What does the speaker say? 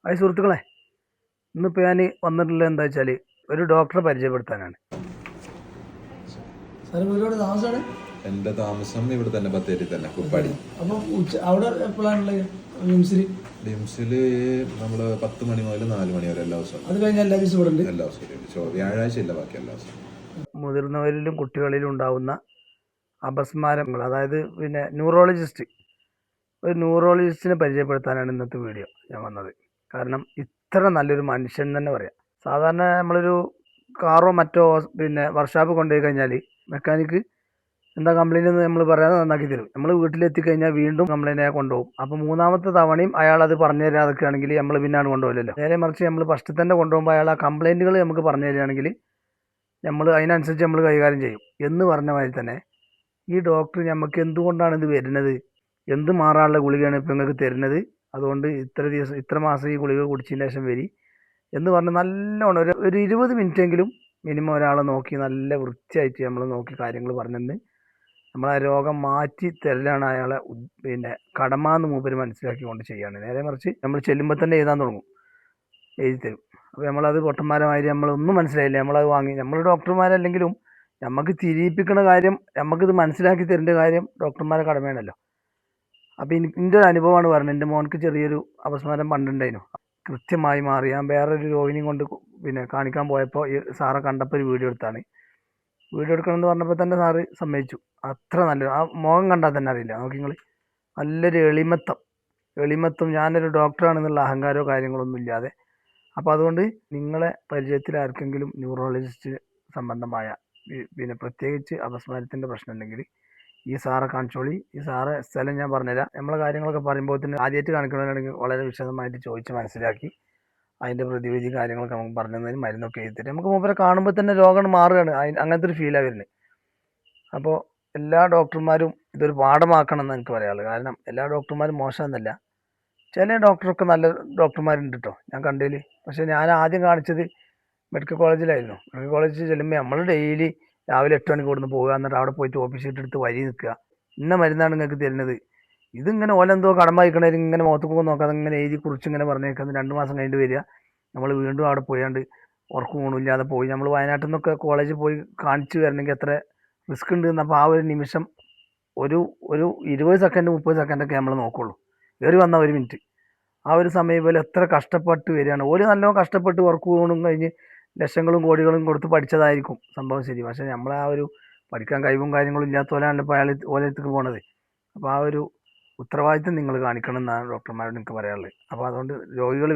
Hi സുഹൃത്തുക്കളെ, ഇന്നിപ്പോൾ ഞാൻ വന്നിട്ടുള്ളത് എന്താ വെച്ചാൽ ഒരു ഡോക്ടറെ പരിചയപ്പെടുത്താനാണ്. സാറ് ഒരുപാട് താമസമാണ്. എൻ്റെ താമസം ഇവിടെ തന്നെ ബത്തേരി തന്നെ കുപ്പാടി. അപ്പം അവിടെ എപ്പോഴാണുള്ളത്? ഡിംസിൽ നമ്മൾ 10 മണി മുതൽ 4 മണി വരെ എല്ലാ ദിവസവും. അത് കഴിഞ്ഞാൽ എല്ലാ ദിവസവും ഇവിടെ ഉണ്ട്. എല്ലാ ദിവസവും ഉണ്ട്. വ്യാഴാഴ്ച ഇല്ല, ബാക്കി എല്ലാ ദിവസവും. മുതിർന്നവരിലും കുട്ടികളിലും ഉണ്ടാവുന്ന അപസ്മാരങ്ങൾ, അതായത് ന്യൂറോളജിസ്റ്റ്, ഒരു ന്യൂറോളജിസ്റ്റിനെ പരിചയപ്പെടുത്താനാണ് ഇന്നത്തെ വീഡിയോ ഞാൻ വന്നത്. കാരണം ഇത്ര നല്ലൊരു മനുഷ്യൻ തന്നെ പറയാം. സാധാരണ നമ്മളൊരു കാറോ മറ്റോ വർക്ക്ഷോപ്പ് കൊണ്ടുപോയി കഴിഞ്ഞാൽ മെക്കാനിക്ക് എന്താ കംപ്ലൈൻറ്റ് എന്ന് നമ്മൾ പറയാതെ നന്നാക്കി തരും. നമ്മൾ വീട്ടിലെത്തിക്കഴിഞ്ഞാൽ വീണ്ടും കംപ്ലൈൻറ്റ് കൊണ്ടുപോകും. അപ്പോൾ മൂന്നാമത്തെ തവണയും അയാൾ അത് പറഞ്ഞു തരാതൊക്കെയാണെങ്കിൽ നമ്മൾ പിന്നാണ് കൊണ്ടുപോകില്ലല്ലോ. നേരെ മറിച്ച് നമ്മൾ ഫസ്റ്റ് തന്നെ കൊണ്ടുപോകുമ്പോൾ അയാൾ ആ കംപ്ലൈൻറ്റുകൾ നമുക്ക് പറഞ്ഞു തരികയാണെങ്കിൽ നമ്മൾ അതിനനുസരിച്ച് നമ്മൾ കൈകാര്യം ചെയ്യും എന്ന് പറഞ്ഞ മാതിരി തന്നെ ഈ ഡോക്ടർ നമുക്ക് എന്തുകൊണ്ടാണ് ഇത് വരുന്നത്, എന്ത് മാറാനുള്ള ഗുളികയാണ് ഇപ്പോൾ നിങ്ങൾക്ക് തരുന്നത്, അതുകൊണ്ട് ഇത്ര മാസം ഈ ഗുളിക കുടിച്ചതിന് ശേഷം വരി എന്ന് പറഞ്ഞ് നല്ലോണം ഒരു 20 മിനിറ്റെങ്കിലും മിനിമം ഒരാളെ നോക്കി നല്ല വൃത്തിയായിട്ട് നമ്മൾ നോക്കി കാര്യങ്ങൾ പറഞ്ഞെന്ന് നമ്മളെ രോഗം മാറ്റി തരലാണ് അയാളെ കടമാന്ന് മൂപ്പര് മനസ്സിലാക്കിക്കൊണ്ട് ചെയ്യാണ്. നേരെ മറിച്ച് നമ്മൾ ചെല്ലുമ്പോൾ തന്നെ എഴുതാൻ തുടങ്ങും, എഴുതി തരും. അപ്പോൾ നമ്മളത് പൊട്ടന്മാരമാതിരി നമ്മളൊന്നും മനസ്സിലായില്ല, നമ്മളത് വാങ്ങി. നമ്മൾ ഡോക്ടർമാരല്ലെങ്കിലും നമുക്ക് തിരിയിപ്പിക്കുന്ന കാര്യം, നമുക്കിത് മനസ്സിലാക്കി തരേണ്ട കാര്യം ഡോക്ടർമാരെ കടമയാണല്ലോ. അപ്പോൾ എൻ്റെ ഒരു അനുഭവമാണ് പറഞ്ഞത്. എൻ്റെ മോനക്ക് ചെറിയൊരു അപസ്മാരം പണ്ടുണ്ടായിരുന്നു, കൃത്യമായി മാറി. ഞാൻ വേറൊരു രോഗിനെയും കൊണ്ട് കാണിക്കാൻ പോയപ്പോൾ ഈ സാറെ കണ്ടപ്പോൾ ഒരു വീഡിയോ എടുത്താണ്. വീഡിയോ എടുക്കണമെന്ന് പറഞ്ഞപ്പോൾ തന്നെ സാറ് സമ്മതിച്ചു. അത്ര നല്ലൊരു, ആ മുഖം കണ്ടാൽ തന്നെ അറിയില്ല. നോക്കി നിങ്ങൾ, നല്ലൊരു എളിമത്വം ഞാനൊരു ഡോക്ടറാണെന്നുള്ള അഹങ്കാരമോ കാര്യങ്ങളൊന്നും ഇല്ലാതെ. അപ്പോൾ അതുകൊണ്ട് നിങ്ങളെ പരിചയത്തിൽ ആർക്കെങ്കിലും ന്യൂറോളജിസ്റ്റ് സംബന്ധമായ പ്രത്യേകിച്ച് അപസ്മാരത്തിൻ്റെ പ്രശ്നം ഉണ്ടെങ്കിൽ ഈ സാറെ കാണിച്ചോളി. ഈ സാറെ സ്ഥലം ഞാൻ പറഞ്ഞുതരാം. നമ്മളെ കാര്യങ്ങളൊക്കെ പറയുമ്പോൾ തന്നെ ആദ്യമായിട്ട് കാണിക്കണമെന്നുണ്ടെങ്കിൽ വളരെ വിശദമായിട്ട് ചോദിച്ച് മനസ്സിലാക്കി അതിൻ്റെ പ്രതിവിധി കാര്യങ്ങളൊക്കെ നമുക്ക് പറഞ്ഞു തന്നതിന് മരുന്നൊക്കെ എഴുതി തരും. നമുക്ക് മൂപ്പരെ കാണുമ്പോൾ തന്നെ രോഗം മാറുകയാണ്, അങ്ങനത്തെ ഒരു ഫീലാണ് വരുന്നത്. അപ്പോൾ എല്ലാ ഡോക്ടർമാരും ഇതൊരു പാഠമാക്കണം എന്ന് എനിക്ക് പറയാനുള്ളത്. കാരണം എല്ലാ ഡോക്ടർമാരും മോശമെന്നല്ല, ചില ഡോക്ടറൊക്കെ നല്ല ഡോക്ടർമാരുണ്ട് കേട്ടോ ഞാൻ കണ്ടതിൽ. പക്ഷേ ഞാൻ ആദ്യം കാണിച്ചത് മെഡിക്കൽ കോളേജിലായിരുന്നു. മെഡിക്കൽ കോളേജിൽ ചെല്ലുമ്പോൾ നമ്മൾ ഡെയിലി രാവിലെ 8 മണിക്ക് കൊടുന്ന് പോകുക, എന്നിട്ട് അവിടെ പോയിട്ട് ഓഫീസ് ഷീറ്റ് എടുത്ത് വരി നിൽക്കുക. ഇന്ന മരുന്നാണ് നിങ്ങൾക്ക് തരുന്നത്, ഇതിങ്ങനെ ഓലെന്തോ കടം വായിക്കണവർ ഇങ്ങനെ മുഖത്തേക്ക് നോക്കാതെ ഇങ്ങനെ എഴുതി കുറിച്ച് ഇങ്ങനെ പറഞ്ഞേക്കുന്നത്. 2 മാസം കഴിഞ്ഞിട്ട് വരിക, നമ്മൾ വീണ്ടും അവിടെ പോയാണ്ട് ഉറക്കം ഊണില്ലാതെ പോയി. നമ്മൾ വയനാട്ടിൽ നിന്നൊക്കെ കോളേജിൽ പോയി കാണിച്ച് വരണമെങ്കിൽ എത്ര റിസ്ക് ഉണ്ട്. അപ്പോൾ ആ ഒരു നിമിഷം ഒരു 20 സെക്കൻഡ് 30 സെക്കൻഡൊക്കെ നമ്മൾ നോക്കുള്ളൂ. കയറി വന്ന 1 മിനിറ്റ്. ആ ഒരു സമയം പോലെ എത്ര കഷ്ടപ്പെട്ട് വരികയാണ്. ഓല് നല്ലോണം കഷ്ടപ്പെട്ട് ഉറക്കം ഊണും കഴിഞ്ഞ് ലക്ഷങ്ങളും കോടികളും കൊടുത്ത് പഠിച്ചതായിരിക്കും സംഭവം ശരി. പക്ഷേ നമ്മളെ ആ ഒരു പഠിക്കാൻ കഴിവും കാര്യങ്ങളും ഇല്ലാത്ത പോലെയാണ് ഇപ്പോൾ ഓലത്തേക്ക് പോണത്. അപ്പോൾ ആ ഒരു ഉത്തരവാദിത്വം നിങ്ങൾ കാണിക്കണം എന്നാണ് ഡോക്ടർമാരോട് എനിക്ക് പറയാനുള്ളത്. അപ്പോൾ അതുകൊണ്ട് രോഗികൾ